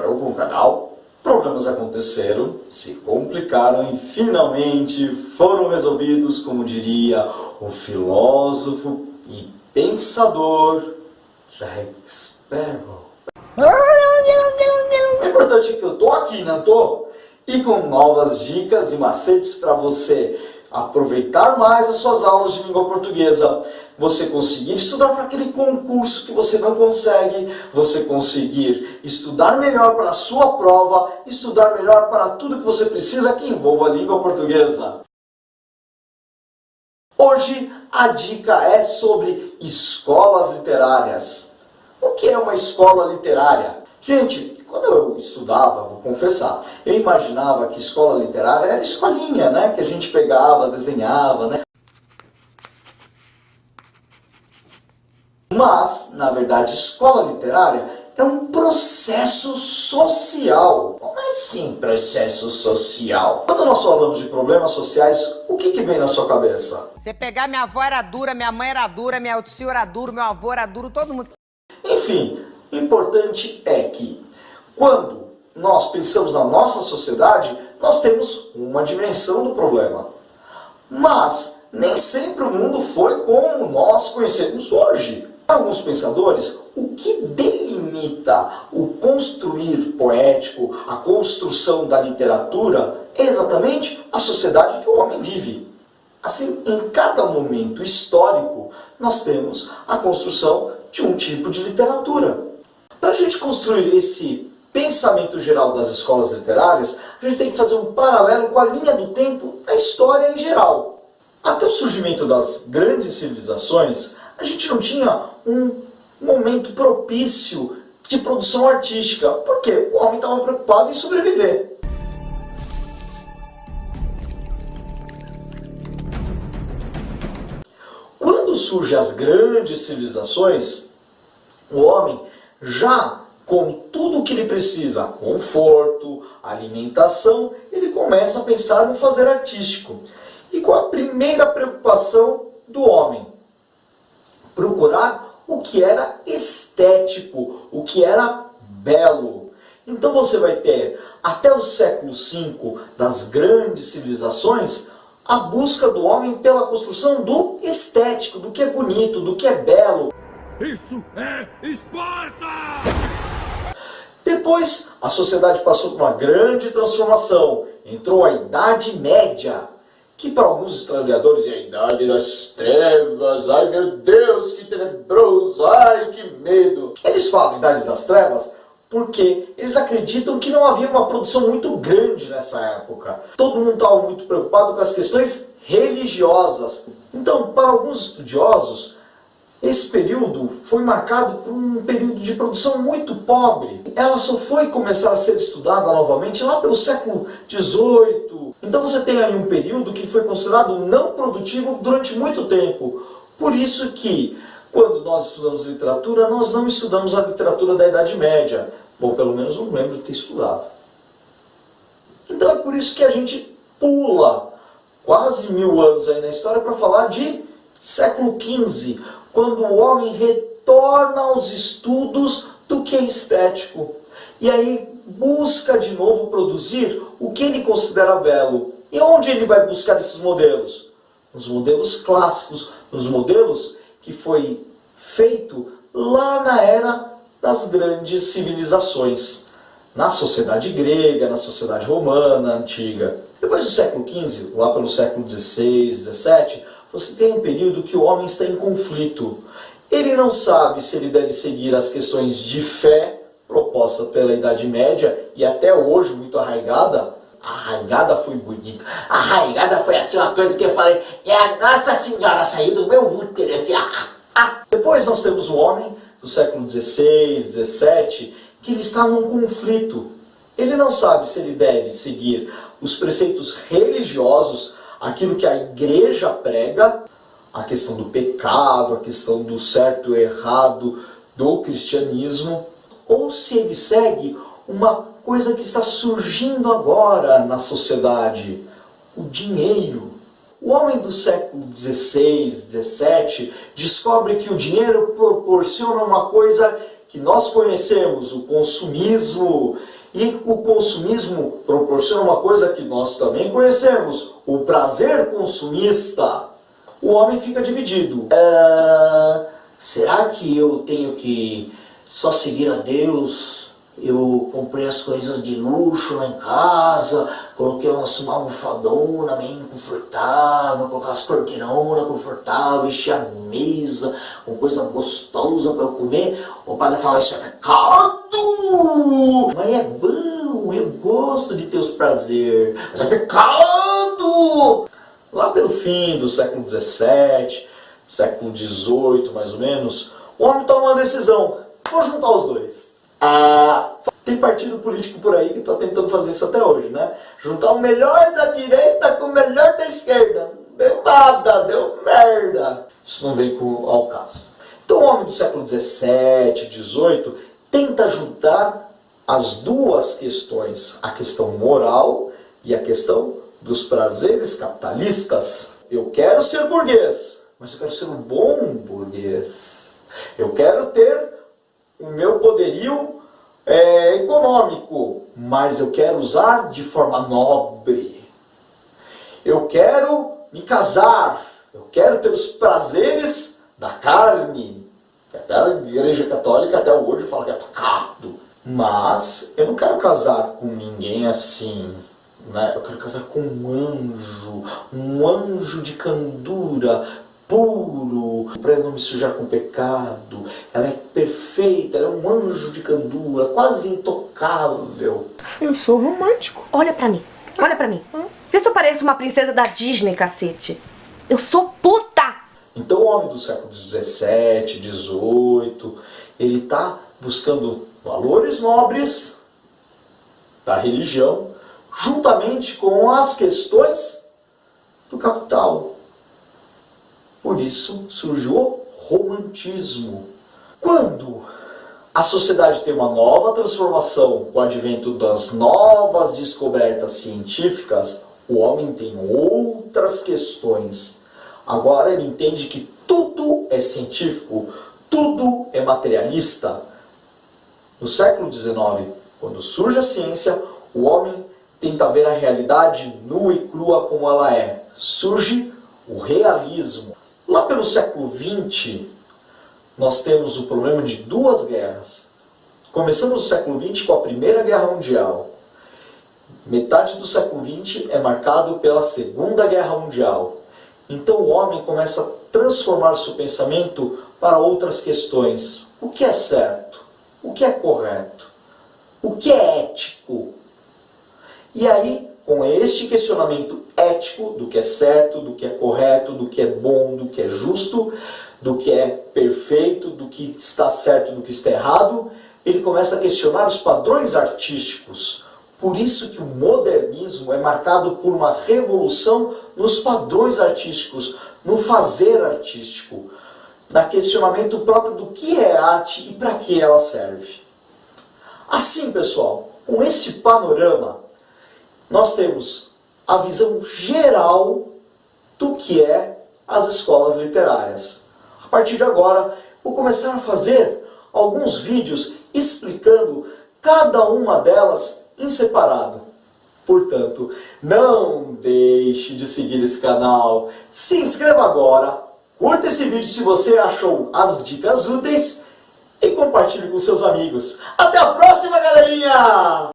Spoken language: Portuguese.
parou com o canal, problemas aconteceram, se complicaram e finalmente foram resolvidos, como diria o filósofo e pensador Jack Sparrow. O importante é que eu tô aqui, não tô? E com novas dicas e macetes para você aproveitar mais as suas aulas de língua portuguesa, você conseguir estudar para aquele concurso que você não consegue, você conseguir estudar melhor para a sua prova, estudar melhor para tudo que você precisa que envolva a língua portuguesa. Hoje a dica é sobre escolas literárias. O que é uma escola literária? Gente, quando eu estudava, vou confessar, eu imaginava que escola literária era escolinha, né? Que a gente pegava, desenhava, né? Mas, na verdade, escola literária é um processo social. Como assim, processo social? Quando nós falamos de problemas sociais, o que vem na sua cabeça? Você pegar, minha avó era dura, minha mãe era dura, meu tio era duro, meu avô era duro, todo mundo... Enfim, o importante é que, quando nós pensamos na nossa sociedade, nós temos uma dimensão do problema. Mas, nem sempre o mundo foi como nós conhecemos hoje. Para alguns pensadores, o que delimita o construir poético, a construção da literatura, é exatamente a sociedade que o homem vive. Assim, em cada momento histórico, nós temos a construção de um tipo de literatura. Para a gente construir esse pensamento geral das escolas literárias, a gente tem que fazer um paralelo com a linha do tempo da história em geral. Até o surgimento das grandes civilizações, a gente não tinha um momento propício de produção artística, porque o homem estava preocupado em sobreviver. Quando surgem as grandes civilizações, o homem já com tudo o que ele precisa, conforto, alimentação, ele começa a pensar no fazer artístico. E qual a primeira preocupação do homem? Procurar o que era estético, o que era belo. Então você vai ter, até o século V das grandes civilizações, a busca do homem pela construção do estético, do que é bonito, do que é belo. Isso é Esparta! Depois, a sociedade passou por uma grande transformação. Entrou a Idade Média, que para alguns historiadores é a Idade das Trevas. Ai meu Deus, que tenebroso, ai que medo. Eles falam Idade das Trevas porque eles acreditam que não havia uma produção muito grande nessa época. Todo mundo estava muito preocupado com as questões religiosas. Então, para alguns estudiosos, esse período foi marcado por um período de produção muito pobre. Ela só foi começar a ser estudada novamente lá pelo século XVIII. Então você tem aí um período que foi considerado não produtivo durante muito tempo. Por isso que, quando nós estudamos literatura, nós não estudamos a literatura da Idade Média. Bom, pelo menos eu não lembro de ter estudado. Então é por isso que a gente pula quase 1000 anos aí na história para falar de século XV, quando o homem retorna aos estudos do que é estético. E aí busca de novo produzir o que ele considera belo. E onde ele vai buscar esses modelos? Nos modelos clássicos, nos modelos que foi feito lá na era das grandes civilizações. Na sociedade grega, na sociedade romana, antiga. Depois do século XV, lá pelo século XVI, XVII, você tem um período que o homem está em conflito. Ele não sabe se ele deve seguir as questões de fé proposta pela Idade Média e até hoje muito arraigada. Arraigada foi bonito. Arraigada foi assim uma coisa que eu falei, a Nossa Senhora saiu do meu útero assim. Depois nós temos o homem do século XVI, XVII, que ele está num conflito. Ele não sabe se ele deve seguir os preceitos religiosos, aquilo que a igreja prega, a questão do pecado, a questão do certo e errado do cristianismo, ou se ele segue uma coisa que está surgindo agora na sociedade, o dinheiro. O homem do século XVI, XVII descobre que o dinheiro proporciona uma coisa que nós conhecemos, o consumismo, E o consumismo proporciona uma coisa que nós também conhecemos, o prazer consumista. O homem fica dividido. Será que eu tenho que só seguir a Deus? Eu comprei as coisas de luxo lá em casa, coloquei uma almofadona bem confortável, coloquei as cortinonas confortáveis, enchi a mesa com coisa gostosa para eu comer. O padre fala, isso é pecado! Mas é bom, eu gosto de ter os prazeres, mas é pecado! Lá pelo fim do século XVII, século XVIII mais ou menos, o homem toma uma decisão, vou juntar os dois. Tem partido político por aí que está tentando fazer isso até hoje, né? Juntar o melhor da direita com o melhor da esquerda. Deu nada, deu merda. Isso não vem ao caso. Então o homem do século XVII, XVIII, tenta juntar as duas questões. A questão moral e a questão dos prazeres capitalistas. Eu quero ser burguês, mas eu quero ser um bom burguês. Eu quero ter o meu poderio econômico, mas eu quero usar de forma nobre. Eu quero me casar, eu quero ter os prazeres da carne. Até a Igreja Católica até hoje fala que é pecado. Mas eu não quero casar com ninguém assim, né? Eu quero casar com um anjo de candura, puro, para não me sujar com pecado. Ela é perfeita, ela é um anjo de candura, quase intocável. Eu sou romântico. Olha pra mim, olha pra mim. Vê se eu pareço uma princesa da Disney, cacete. Eu sou puta! Então o homem do século XVII, XVIII, ele está buscando valores nobres da religião, juntamente com as questões do capital. Por isso surgiu o romantismo. Quando a sociedade tem uma nova transformação com o advento das novas descobertas científicas, o homem tem outras questões. Agora ele entende que tudo é científico, tudo é materialista. No século XIX, quando surge a ciência, o homem tenta ver a realidade nua e crua como ela é. Surge o realismo. Lá pelo século XX, nós temos o problema de duas guerras. Começamos o século XX com a Primeira Guerra Mundial. Metade do século XX é marcado pela Segunda Guerra Mundial. Então o homem começa a transformar seu pensamento para outras questões. O que é certo? O que é correto? O que é ético? E aí, com este questionamento ético do que é certo, do que é correto, do que é bom, do que é justo, do que é perfeito, do que está certo, do que está errado, ele começa a questionar os padrões artísticos. Por isso que o modernismo é marcado por uma revolução nos padrões artísticos, no fazer artístico, no questionamento próprio do que é arte e para que ela serve. Assim, pessoal, com este panorama, nós temos a visão geral do que é as escolas literárias. A partir de agora, vou começar a fazer alguns vídeos explicando cada uma delas em separado. Portanto, não deixe de seguir esse canal, se inscreva agora, curta esse vídeo se você achou as dicas úteis e compartilhe com seus amigos. Até a próxima, galerinha!